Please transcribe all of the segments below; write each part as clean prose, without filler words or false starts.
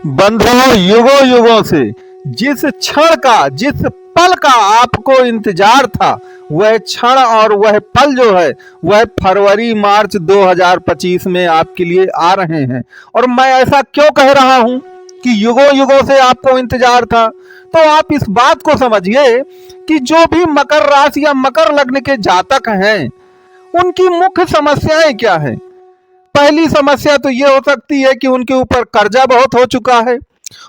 बंधुओं, युगों युगों से जिस क्षण का, जिस पल का आपको इंतजार था, वह क्षण और वह पल जो है वह फरवरी मार्च 2025 में आपके लिए आ रहे हैं। और मैं ऐसा क्यों कह रहा हूं कि युगों युगों से आपको इंतजार था? तो आप इस बात को समझिए कि जो भी मकर राशि या मकर लग्न के जातक हैं, उनकी मुख्य समस्याएं क्या है। पहली समस्या तो ये हो सकती है कि उनके ऊपर कर्जा बहुत हो चुका है,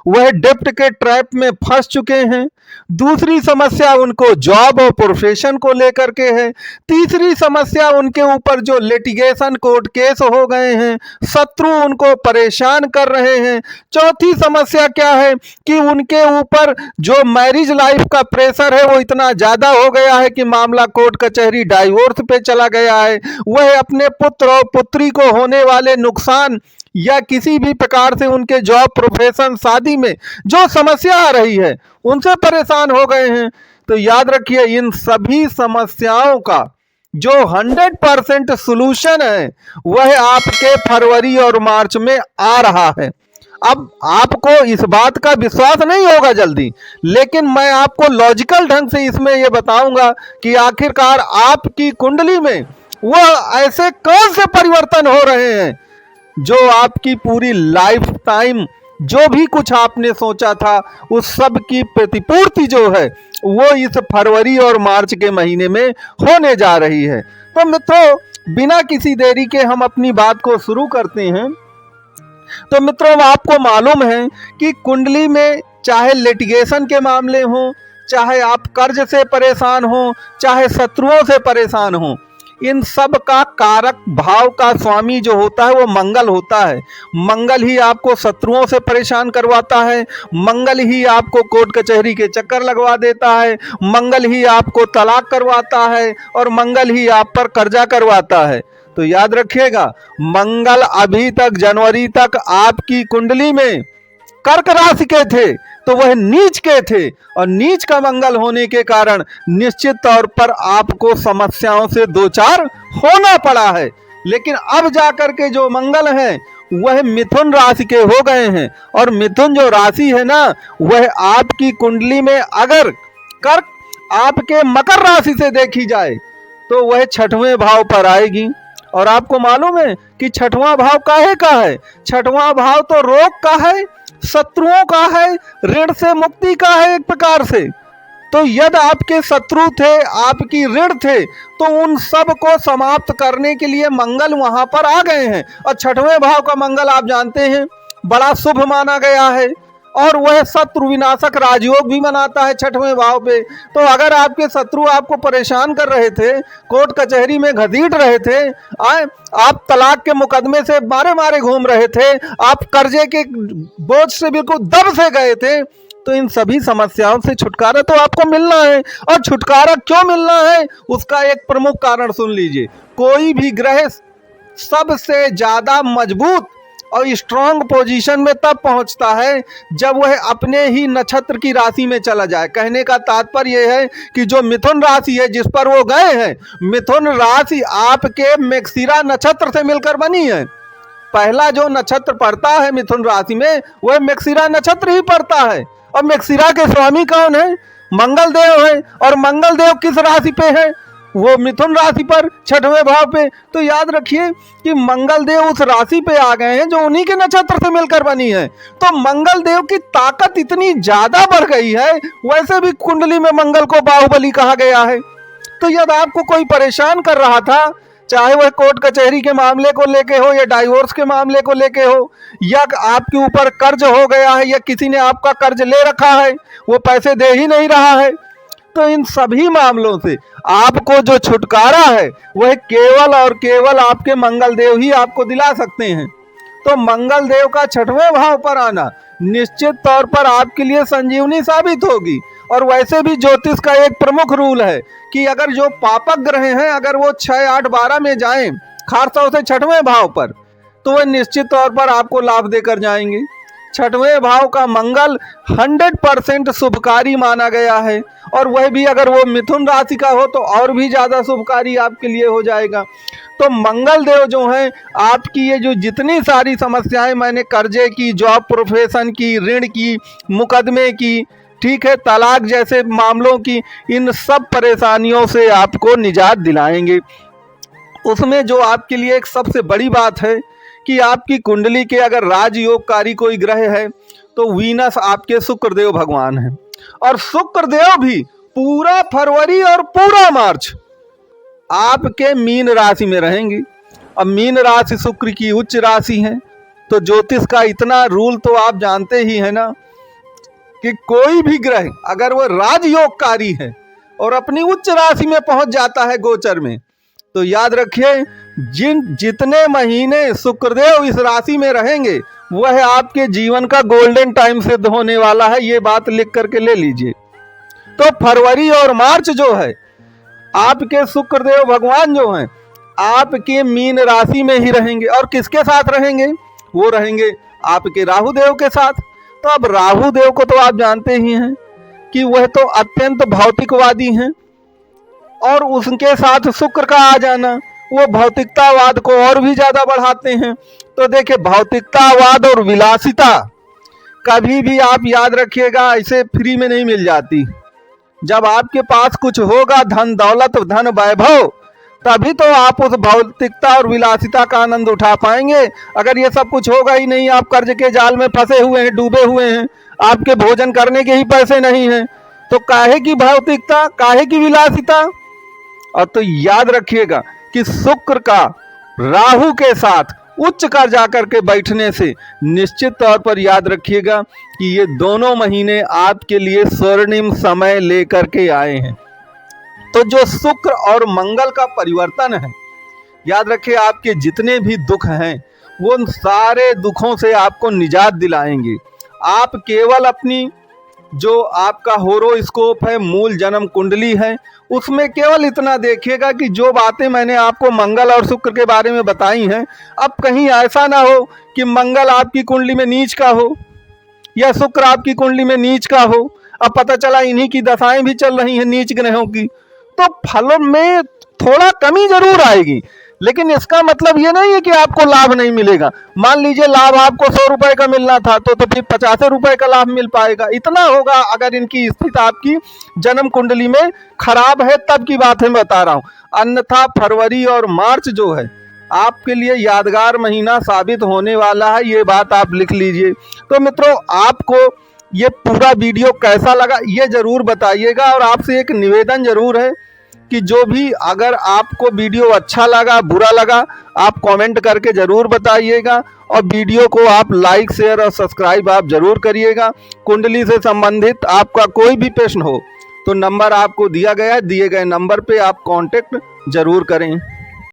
वह डेब्ट के ट्रैप में फंस चुके हैं। दूसरी समस्या उनको जॉब और प्रोफेशन को लेकर के है। तीसरी समस्या उनके ऊपर जो लिटिगेशन कोर्ट केस हो गए हैं, शत्रु उनको परेशान कर रहे हैं। चौथी समस्या क्या है कि उनके ऊपर जो मैरिज लाइफ का प्रेशर है वो इतना ज़्यादा हो गया है कि मामला कोर्ट कचहरी डाइवोर्स पे चला गया है। वह अपने पुत्र और पुत्री को होने वाले नुकसान या किसी भी प्रकार से उनके जॉब, प्रोफेशन, शादी में जो समस्या आ रही है उनसे परेशान हो गए हैं। तो याद रखिए, इन सभी समस्याओं का जो 100% सोल्यूशन है वह आपके फरवरी और मार्च में आ रहा है। अब आपको इस बात का विश्वास नहीं होगा जल्दी, लेकिन मैं आपको लॉजिकल ढंग से इसमें यह बताऊंगा कि आखिरकार आपकी कुंडली में वह ऐसे कौन से परिवर्तन हो रहे हैं जो आपकी पूरी लाइफ टाइम जो भी कुछ आपने सोचा था उस सब की प्रतिपूर्ति जो है वो इस फरवरी और मार्च के महीने में होने जा रही है। तो मित्रों, बिना किसी देरी के हम अपनी बात को शुरू करते हैं। तो मित्रों, आपको मालूम है कि कुंडली में चाहे लिटिगेशन के मामले हों, चाहे आप कर्ज से परेशान हो, चाहे शत्रुओं से परेशान हो, इन सब का कारक भाव का स्वामी जो होता है वो मंगल होता है। मंगल ही आपको शत्रुओं से परेशान करवाता है, मंगल ही आपको कोर्ट कचहरी के चक्कर लगवा देता है, मंगल ही आपको तलाक करवाता है और मंगल ही आप पर कर्जा करवाता है। तो याद रखिएगा, मंगल अभी तक जनवरी तक आपकी कुंडली में कर्क राशि के थे तो वह नीच के थे, और नीच का मंगल होने के कारण निश्चित तौर पर आपको समस्याओं से दो चार होना पड़ा है। लेकिन अब जाकर के जो मंगल हैं वह मिथुन राशि के हो गए हैं, और मिथुन जो राशि है ना, वह आपकी कुंडली में अगर कर्क आपके मकर राशि से देखी जाए तो वह छठवें भाव पर आएगी। और आपको मालूम है कि छठवां भाव काहे का है? छठवां भाव तो रोग का है, शत्रुओं का है, ऋण से मुक्ति का है एक प्रकार से। तो यदि आपके शत्रु थे, आपकी ऋण थे, तो उन सब को समाप्त करने के लिए मंगल वहां पर आ गए हैं। और छठवें भाव का मंगल आप जानते हैं बड़ा शुभ माना गया है, और वह शत्रु विनाशक राजयोग भी मनाता है छठवें भाव पे। तो अगर आपके शत्रु आपको परेशान कर रहे थे, कोर्ट कचहरी में घसीट रहे थे, आप तलाक के मुकदमे से मारे मारे घूम रहे थे, आप कर्जे के बोझ से बिल्कुल दब से गए थे, तो इन सभी समस्याओं से छुटकारा तो आपको मिलना है। और छुटकारा क्यों मिलना है उसका एक प्रमुख कारण सुन लीजिए। कोई भी ग्रह सबसे ज्यादा मजबूत और स्ट्रॉन्ग पोजीशन में तब पहुंचता है जब वह अपने ही नक्षत्र की राशि में चला जाए। कहने का तात्पर्य यह है कि जो मिथुन राशि है जिस पर वो गए हैं, मिथुन राशि आपके मृगशिरा नक्षत्र से मिलकर बनी है। पहला जो नक्षत्र पड़ता है मिथुन राशि में वह मृगशिरा नक्षत्र ही पड़ता है। और मृगशिरा के स्वामी कौन है? मंगल देव है। और मंगल देव किस राशि पे है? वो मिथुन राशि पर, छठवें भाव पे। तो याद रखिए कि मंगल देव उस राशि पे आ गए हैं जो उन्हीं के नक्षत्र से मिलकर बनी है। तो मंगल देव की ताकत इतनी ज्यादा बढ़ गई है, वैसे भी कुंडली में मंगल को बाहुबली कहा गया है। तो यदि आपको कोई परेशान कर रहा था, चाहे वह कोर्ट कचहरी के मामले को लेके हो या डाइवोर्स के मामले को लेके हो, या आपके ऊपर कर्ज हो गया है, या किसी ने आपका कर्ज ले रखा है वो पैसे दे ही नहीं रहा है, तो इन सभी मामलों से आपको जो छुटकारा है वह केवल और केवल आपके मंगल देव ही आपको दिला सकते हैं। तो मंगल देव का छठवें भाव पर आना निश्चित तौर पर आपके लिए संजीवनी साबित होगी। और वैसे भी ज्योतिष का एक प्रमुख रूल है कि अगर जो पापक ग्रह हैं अगर वो 6, 8, 12 में जाएं, खासतौर से छठवें भाव पर, तो वह निश्चित तौर पर आपको लाभ देकर जाएंगे। छठवें भाव का मंगल 100% शुभकारी माना गया है, और वह भी अगर वो मिथुन राशि का हो तो और भी ज़्यादा शुभकारी आपके लिए हो जाएगा। तो मंगल देव जो हैं आपकी ये जो जितनी सारी समस्याएं मैंने कर्जे की, जॉब प्रोफेशन की, ऋण की, मुकदमे की, ठीक है, तलाक जैसे मामलों की, इन सब परेशानियों से आपको निजात दिलाएंगे। उसमें जो आपके लिए एक सबसे बड़ी बात है कि आपकी कुंडली के अगर राजयोगकारी कोई ग्रह है तो वीनस आपके शुक्रदेव भगवान हैं, और शुक्रदेव भी पूरा फरवरी और पूरा मार्च आपके मीन राशि में रहेंगी। अब मीन राशि शुक्र की उच्च राशि है, तो ज्योतिष का इतना रूल तो आप जानते ही है ना कि कोई भी ग्रह अगर वो राजयोगकारी है और अपनी उच्च राशि में पहुंच जाता है गोचर में, तो याद रखिए जितने महीने शुक्रदेव इस राशि में रहेंगे वह आपके जीवन का गोल्डन टाइम सिद्ध होने वाला है। ये बात लिख करके ले लीजिए। तो फरवरी और मार्च जो है आपके शुक्रदेव भगवान जो हैं आपके मीन राशि में ही रहेंगे, और किसके साथ रहेंगे? वो रहेंगे आपके राहु देव के साथ। तो अब राहु देव को तो आप जानते ही हैं कि वह तो अत्यंत भौतिकवादी हैं, और उसके साथ शुक्र का आ जाना वो भौतिकतावाद को और भी ज्यादा बढ़ाते हैं। तो देखिए, भौतिकतावाद और विलासिता कभी भी आप याद रखिएगा ऐसे फ्री में नहीं मिल जाती। जब आपके पास कुछ होगा, धन दौलत, धन वैभव, तभी तो आप उस भौतिकता और विलासिता का आनंद उठा पाएंगे। अगर ये सब कुछ होगा ही नहीं, आप कर्ज के जाल में फंसे हुए हैं, डूबे हुए हैं, आपके भोजन करने के ही पैसे नहीं हैं, तो काहे की भौतिकता, काहे की विलासिता। और तो याद रखिएगा कि शुक्र का राहु के साथ उच्च का जाकर के बैठने से निश्चित तौर पर याद रखिएगा कि ये दोनों महीने आपके लिए स्वर्णिम समय लेकर के आए हैं। तो जो शुक्र और मंगल का परिवर्तन है, याद रखिए आपके जितने भी दुख हैं वो सारे दुखों से आपको निजात दिलाएंगे। आप केवल अपनी जो आपका होरोस्कोप है, मूल जन्म कुंडली है, उसमें केवल इतना देखिएगा कि जो बातें मैंने आपको मंगल और शुक्र के बारे में बताई हैं, अब कहीं ऐसा ना हो कि मंगल आपकी कुंडली में नीच का हो या शुक्र आपकी कुंडली में नीच का हो। अब पता चला इन्हीं की दशाएं भी चल रही हैं नीच ग्रहों की, तो फलों में थोड़ा कमी जरूर आएगी, लेकिन इसका मतलब ये नहीं है कि आपको लाभ नहीं मिलेगा। मान लीजिए लाभ आपको 100 रुपए का मिलना था तो फिर 50 रुपए का लाभ मिल पाएगा, इतना होगा अगर इनकी स्थिति आपकी जन्म कुंडली में खराब है, तब की बात है बता रहा हूँ। अन्यथा फरवरी और मार्च जो है आपके लिए यादगार महीना साबित होने वाला है, ये बात आप लिख लीजिए। तो मित्रों, आपको ये पूरा वीडियो कैसा लगा ये जरूर बताइएगा, और आपसे एक निवेदन जरूर है कि जो भी अगर आपको वीडियो अच्छा लगा, बुरा लगा, आप कमेंट करके ज़रूर बताइएगा, और वीडियो को आप लाइक, शेयर और सब्सक्राइब आप ज़रूर करिएगा। कुंडली से संबंधित आपका कोई भी प्रश्न हो तो नंबर आपको दिया गया है, दिए गए नंबर पे आप कांटेक्ट ज़रूर करें।